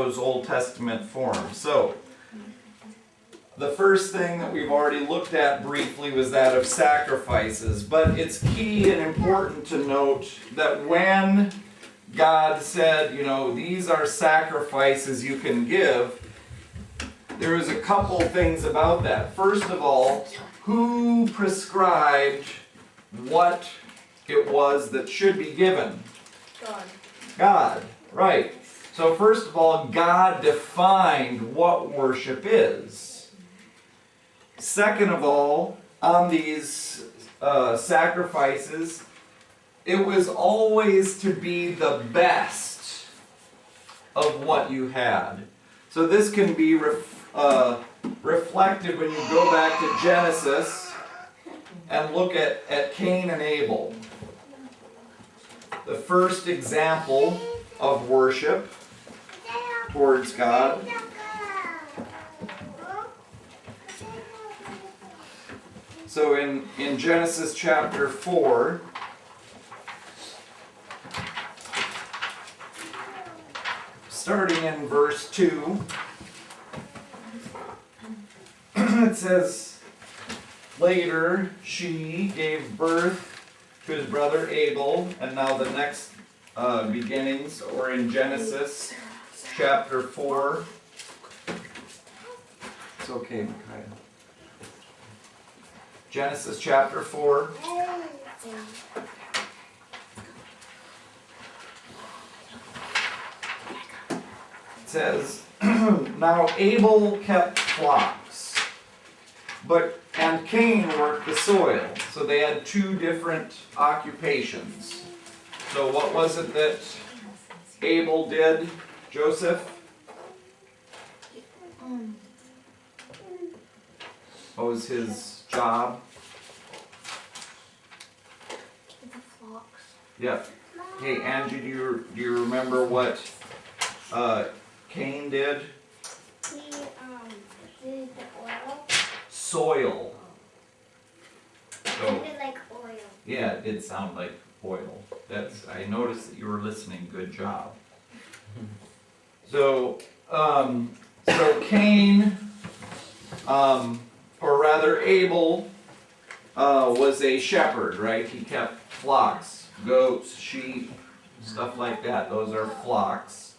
those Old Testament forms. So, the first thing that we've already looked at briefly was that of sacrifices. But it's key and important to note that when God said, you know, these are sacrifices you can give, there was a couple things about that. First of all, who prescribed what it was that should be given? God. God, right. So first of all, God defined what worship is. Second of all, on these sacrifices, it was always to be the best of what you had. So this can be reflected when you go back to Genesis and look at Cain and Abel. The first example of worship towards God. So in Genesis chapter 4, starting in verse 2, it says, later she gave birth to his brother Abel, and now the next beginnings, or in Genesis chapter 4. It's okay, Micaiah. Genesis chapter 4. It says, now Abel kept flocks, and Cain worked the soil. So they had two different occupations. So what was it that Abel did, Joseph? What was his job? The flocks. Yeah. Hey, Angie, do you remember what Cain did? He did the oil. Soil. So, It like oil. yeah, it did sound like oil. I noticed that you were listening. Good job. So Cain, or rather Abel, was a shepherd, right? He kept flocks, goats, sheep, stuff like that. Those are flocks.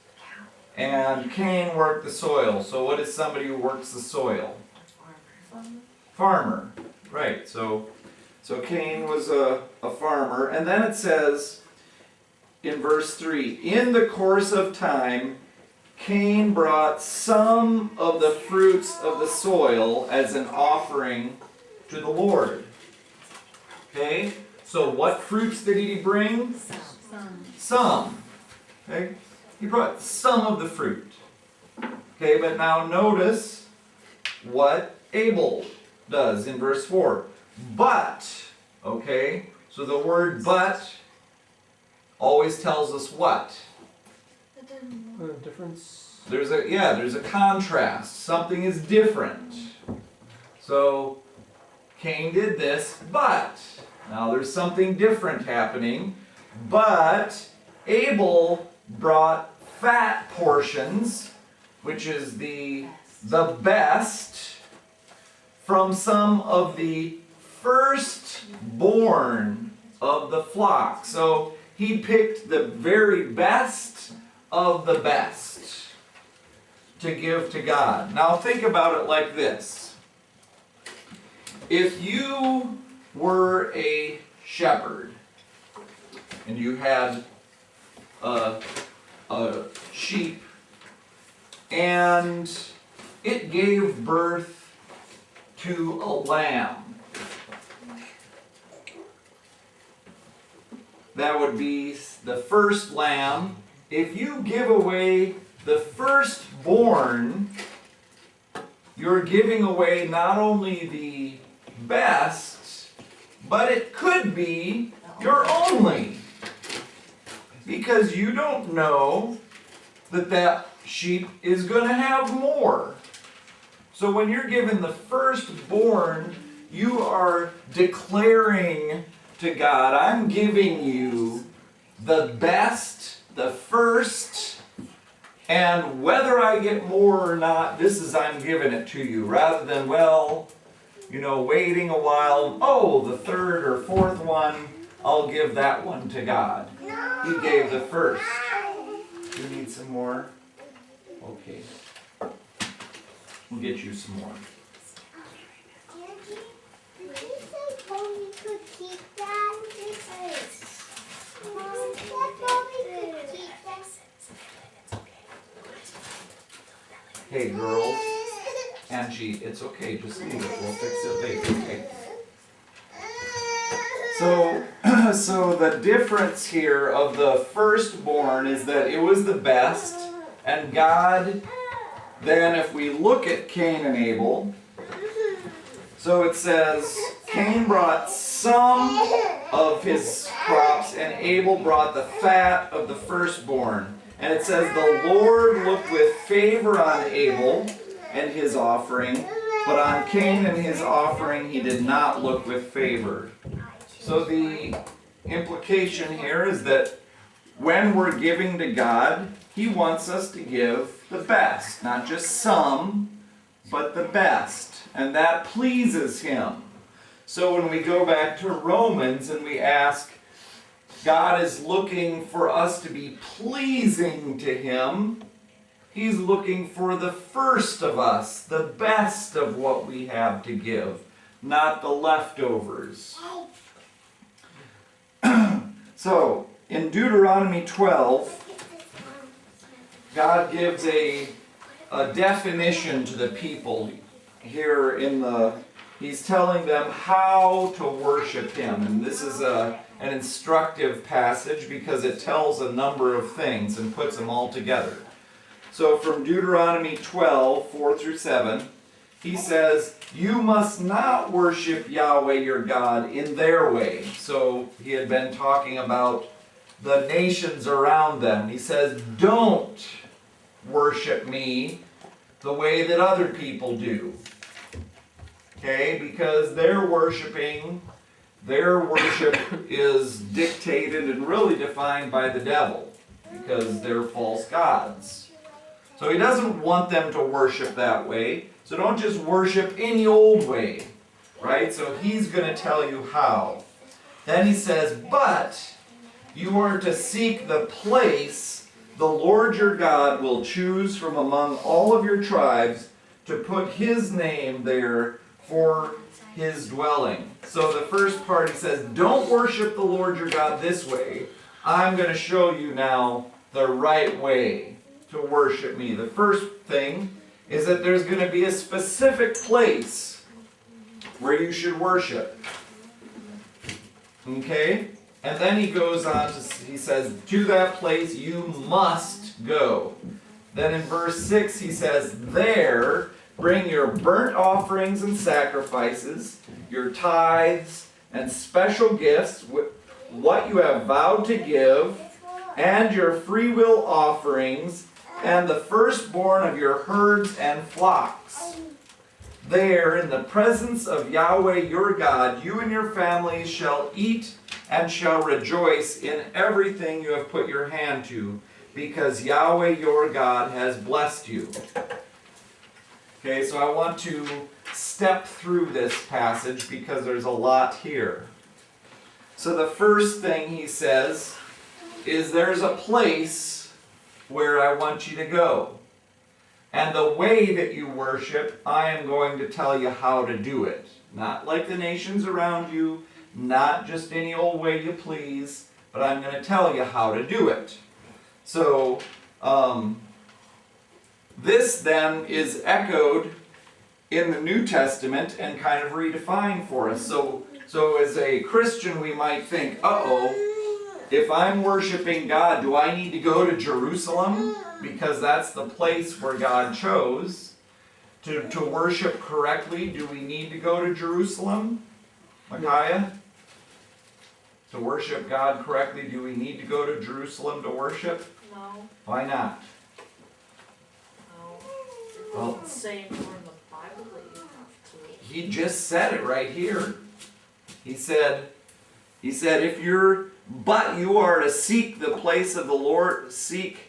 And Cain worked the soil. So what is somebody who works the soil? Farmer. Right. So Cain was a farmer. And then it says in verse 3, in the course of time, Cain brought some of the fruits of the soil as an offering to the Lord. Okay? So what fruits did he bring? Some. Okay? He brought some of the fruit. Okay, but now notice what Abel does in verse 4. But, okay, so the word but always tells us what? Difference. There's a contrast. Something is different. So Cain did this, but now there's something different happening. But Abel brought fat portions, which is the best, from some of the firstborn of the flock. So he picked the very best of the best to give to God. Now think about it like this. If you were a shepherd and you had a sheep and it gave birth to a lamb, that would be the first lamb. If you give away the firstborn, you're giving away not only the best, but it could be your only. Because you don't know that sheep is going to have more. So when you're given the firstborn, you are declaring to God, I'm giving you the best, the first, And whether I get more or not, this is I'm giving it to you. Rather than, waiting a while, the third or fourth one, I'll give that one to God. He gave the first. You need some more? Okay. We'll get you some more. Hey girls, Angie, it's okay, just leave it, we'll fix it later, okay? So the difference here of the firstborn is that it was the best, and God, then if we look at Cain and Abel, so it says, Cain brought some of his crops, and Abel brought the fat of the firstborn. And it says, the Lord looked with favor on Abel and his offering, but on Cain and his offering he did not look with favor. So the implication here is that when we're giving to God, He wants us to give the best. Not just some, but the best. And that pleases Him. So when we go back to Romans and we ask, God is looking for us to be pleasing to Him. He's looking for the first of us, the best of what we have to give, not the leftovers. So, in Deuteronomy 12, God gives a definition to the people here He's telling them how to worship Him. And this is an instructive passage because it tells a number of things and puts them all together. So from Deuteronomy 12, 4 through 7, he says, you must not worship Yahweh your God in their way. So he had been talking about the nations around them. He says, don't worship me the way that other people do. Okay, because their worship is dictated and really defined by the devil, because they're false gods. So he doesn't want them to worship that way, so don't just worship any old way, right? So he's going to tell you how. Then he says, but you are to seek the place the Lord your God will choose from among all of your tribes to put His name there for His dwelling. So the first part he says, don't worship the Lord your God this way. I'm going to show you now the right way to worship me. The first thing is that there's going to be a specific place where you should worship. Okay? And then he goes on he says, to that place you must go. Then in verse 6 he says, there bring your burnt offerings and sacrifices, your tithes and special gifts, what you have vowed to give, and your freewill offerings, and the firstborn of your herds and flocks. There, in the presence of Yahweh your God, you and your families shall eat and shall rejoice in everything you have put your hand to, because Yahweh your God has blessed you. Okay, so I want to step through this passage because there's a lot here. So the first thing he says is there's a place where I want you to go. And the way that you worship, I am going to tell you how to do it. Not like the nations around you, not just any old way you please, but I'm going to tell you how to do it. So, this then is echoed in the New Testament and kind of redefined for us. So as a Christian we might think, if I'm worshiping God, do I need to go to Jerusalem? Because that's the place where God chose. To worship correctly, do we need to go to Jerusalem? Micaiah? To worship God correctly, do we need to go to Jerusalem to worship? No. Why not? Well, it's saying more in the Bible that you have to. He just said it right here. He said, but you are to seek the place of the Lord, seek